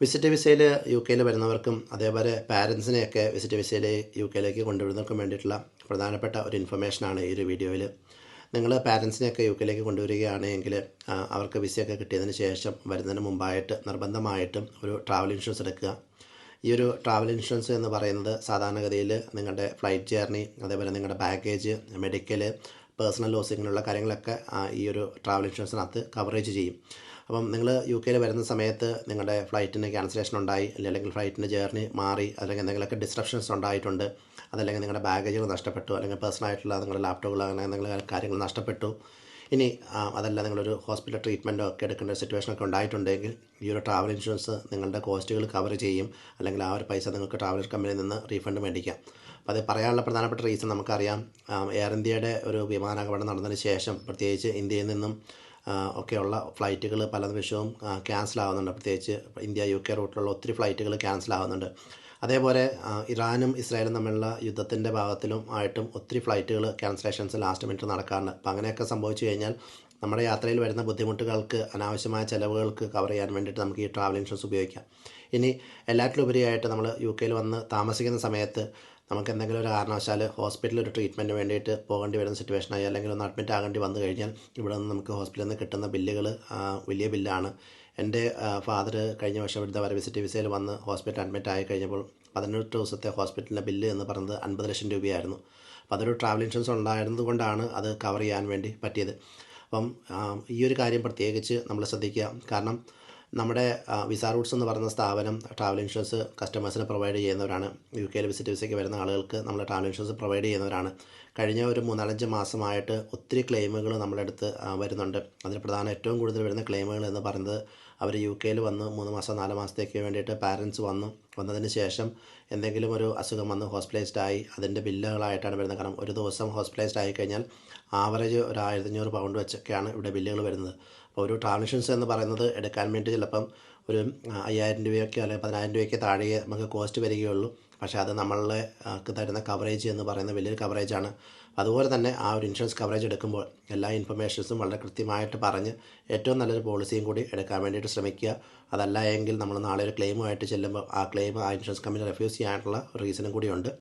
Visit വിസയിൽ U കെയിൽ വരുന്നവർക്കും അതേപോലെ പാരൻസിനെയൊക്കെ വിസിറ്റ് വിസയിൽ യു കെയിലേക്ക് കൊണ്ടുവരുന്നവർക്കും വേണ്ടിയിട്ടുള്ള പ്രധാനപ്പെട്ട ഒരു ഇൻഫർമേഷനാണ് ഈ ഒരു വീഡിയോയിൽ. നിങ്ങൾ പാരൻസിനെയൊക്കെ യു കെയിലേക്ക് കൊണ്ടുവരികയാണെങ്കിൽ അവർക്ക് വിസയൊക്കെ കിട്ടിയതിന് ശേഷം വരുന്നതിന് മുമ്പായിട്ട് നിർബന്ധമായിട്ടും ഒരു ട്രാവൽ ഇൻഷുറൻസ് എടുക്കുക. ഈ ഒരു ട്രാവൽ ഇൻഷുറൻസ് എന്ന് പറയുന്നത് സാധാരണഗതിയിൽ നിങ്ങളുടെ ഫ്ലൈറ്റ് ജേർണി, അതേപോലെ നിങ്ങളുടെ ബാഗേജ്, മെഡിക്കൽ, പേഴ്സണൽ ലോസ് ഇങ്ങനെയുള്ള കാര്യങ്ങളൊക്കെ ഈ ഒരു ട്രാവൽ ഇൻഷുറൻസിനകത്ത് കവറേജ് ചെയ്യും. അപ്പം നിങ്ങൾ യു കെയിൽ വരുന്ന സമയത്ത് നിങ്ങളുടെ ഫ്ലൈറ്റിന് ക്യാൻസലേഷൻ ഉണ്ടായി, അല്ലെങ്കിൽ ഫ്ലൈറ്റിൻ്റെ ജേർണി മാറി, അല്ലെങ്കിൽ എന്തെങ്കിലുമൊക്കെ ഡിസ്ട്രപ്ഷൻസ് ഉണ്ടായിട്ടുണ്ട്, അതല്ലെങ്കിൽ നിങ്ങളുടെ ബാഗേജുകൾ നഷ്ടപ്പെട്ടു, അല്ലെങ്കിൽ പേഴ്സണലായിട്ടുള്ള നിങ്ങളുടെ ലാപ്ടോപ്പുകൾ അങ്ങനെ എന്തെങ്കിലും കാര്യങ്ങൾ നഷ്ടപ്പെട്ടു, ഇനി അതല്ല നിങ്ങളൊരു ഹോസ്പിറ്റൽ ട്രീറ്റ്മെൻറ്റോ ഒക്കെ എടുക്കേണ്ട ഒരു സിറ്റുവേഷനൊക്കെ ഉണ്ടായിട്ടുണ്ടെങ്കിൽ ഈ ഒരു ട്രാവൽ ഇൻഷുറൻസ് നിങ്ങളുടെ കോസ്റ്റുകൾ കവർ ചെയ്യും. അല്ലെങ്കിൽ ആ ഒരു പൈസ നിങ്ങൾക്ക് ട്രാവൽ കമ്പനിയിൽ നിന്ന് റീഫണ്ട് മേടിക്കാം. അപ്പോൾ അത് പറയാനുള്ള പ്രധാനപ്പെട്ട റീസൺ നമുക്കറിയാം. എയർ ഇന്ത്യയുടെ ഒരു വിമാനാപകടം നടന്നതിന് ശേഷം പ്രത്യേകിച്ച് ഇന്ത്യയിൽ നിന്നും ഒക്കെയുള്ള ഫ്ലൈറ്റുകൾ പല നിമിഷവും ക്യാൻസൽ ആകുന്നുണ്ട്. പ്രത്യേകിച്ച് ഇന്ത്യ യു കെ റൂട്ടിലുള്ള ഒത്തിരി ഫ്ലൈറ്റുകൾ ക്യാൻസൽ ആകുന്നുണ്ട്. അതേപോലെ ഇറാനും ഇസ്രായേലും തമ്മിലുള്ള യുദ്ധത്തിൻ്റെ ഭാഗത്തിലും ആയിട്ടും ഒത്തിരി ഫ്ലൈറ്റുകൾ ക്യാൻസലേഷൻസ് ലാസ്റ്റ് മിനിറ്റ് നടക്കാറുണ്ട്. അപ്പോൾ അങ്ങനെയൊക്കെ സംഭവിച്ചു കഴിഞ്ഞാൽ നമ്മുടെ യാത്രയിൽ വരുന്ന ബുദ്ധിമുട്ടുകൾക്ക്, അനാവശ്യമായ ചിലവുകൾക്ക് കവർ ചെയ്യാൻ വേണ്ടിയിട്ട് നമുക്ക് ഈ ട്രാവൽ ഇൻഷുറൻസ് ഉപയോഗിക്കാം. ഇനി എല്ലാറ്റിലുപരിയായിട്ട് നമ്മൾ യു കെയിൽ വന്ന് താമസിക്കുന്ന സമയത്ത് നമുക്ക് എന്തെങ്കിലും ഒരു കാരണവശാൽ ഹോസ്പിറ്റലിൽ ഒരു ട്രീറ്റ്മെൻറ്റ് വേണ്ടിയിട്ട് പോകേണ്ടി വരുന്ന സിറ്റുവേഷനായി, അല്ലെങ്കിൽ ഒന്ന് അഡ്മിറ്റ് ആകേണ്ടി വന്നു കഴിഞ്ഞാൽ ഇവിടെ നിന്ന് നമുക്ക് ഹോസ്പിറ്റലിൽ നിന്ന് കിട്ടുന്ന ബില്ലുകൾ വലിയ ബില്ലാണ്. എൻ്റെ ഫാദർ കഴിഞ്ഞ വർഷം ഇവിടുത്തെ വിസിറ്റ് വിസയിൽ വന്ന് ഹോസ്പിറ്റൽ അഡ്മിറ്റ് ആയി കഴിഞ്ഞപ്പോൾ 18 ദിവസത്തെ ഹോസ്പിറ്റലിൻ്റെ ബില്ല് എന്ന് പറയുന്നത് 50 ലക്ഷം രൂപയായിരുന്നു. അപ്പോൾ അതൊരു ട്രാവൽ ഇൻഷുറൻസ് ഉണ്ടായിരുന്നത് കൊണ്ടാണ് അത് കവർ ചെയ്യാൻ വേണ്ടി പറ്റിയത്. അപ്പം ഈ ഒരു കാര്യം പ്രത്യേകിച്ച് നമ്മൾ ശ്രദ്ധിക്കുക. കാരണം നമ്മുടെ വിസ റൂട്ട്സ് എന്ന് പറയുന്ന സ്ഥാപനം ട്രാവൽ ഇൻഷുറൻസ് കസ്റ്റമേഴ്സിന് പ്രൊവൈഡ് ചെയ്യുന്നവരാണ്. യു കെയിൽ വിസിറ്റ് വിസയ്ക്ക് വരുന്ന ആളുകൾക്ക് നമ്മൾ ട്രാവൽ ഇൻഷുറൻസ് പ്രൊവൈഡ് ചെയ്യുന്നവരാണ്. കഴിഞ്ഞ ഒരു 3-4 മാസമായിട്ട് ഒത്തിരി ക്ലെയിമുകൾ നമ്മുടെ അടുത്ത് വരുന്നുണ്ട്. അതിൽ ഏറ്റവും കൂടുതൽ വരുന്ന ക്ലെയിമുകൾ എന്ന് പറയുന്നത് അവർ യു കെയിൽ വന്ന് 3 മാസം 4 മാസത്തേക്ക് വേണ്ടിയിട്ട് പാരൻസ് വന്നതിന് ശേഷം എന്തെങ്കിലും ഒരു അസുഖം വന്ന് ഹോസ്പിറ്റലൈസ്ഡ് ആയി അതിൻ്റെ ബില്ലുകളായിട്ടാണ് വരുന്നത്. കാരണം ഒരു ദിവസം ഹോസ്പിറ്റലൈസ്ഡ് ആയി കഴിഞ്ഞാൽ ആവറേജ് ഒരു 1500 പൗണ്ട് വെച്ചൊക്കെയാണ് ഇവിടെ ബില്ലുകൾ വരുന്നത്. അപ്പോൾ ഒരു ട്രാവൽ ഇൻഷുറൻസ് എന്ന് പറയുന്നത് എടുക്കാൻ വേണ്ടി ചിലപ്പം ഒരു 5000 രൂപയൊക്കെ അല്ലെങ്കിൽ 10000 രൂപയ്ക്ക് താഴെ നമുക്ക് കോസ്റ്റ് വരികയുള്ളൂ. പക്ഷേ അത് നമ്മളെ തരുന്ന കവറേജ് എന്ന് പറയുന്ന വലിയൊരു കവറേജാണ്. അതുപോലെ തന്നെ ആ ഒരു ഇൻഷുറൻസ് കവറേജ് എടുക്കുമ്പോൾ എല്ലാ ഇൻഫർമേഷൻസും വളരെ കൃത്യമായിട്ട് പറഞ്ഞ് ഏറ്റവും നല്ലൊരു പോളിസിയും കൂടി എടുക്കാൻ വേണ്ടിയിട്ട് ശ്രമിക്കുക. അതല്ല എങ്കിൽ നമ്മൾ നാളെ ഒരു ക്ലെയിമുമായിട്ട് ചെല്ലുമ്പോൾ ആ ക്ലെയിം ആ ഇൻഷുറൻസ് കമ്പനി റെഫ്യൂസ് ചെയ്യാനുള്ള ഒരു റീസണും കൂടിയുണ്ട്.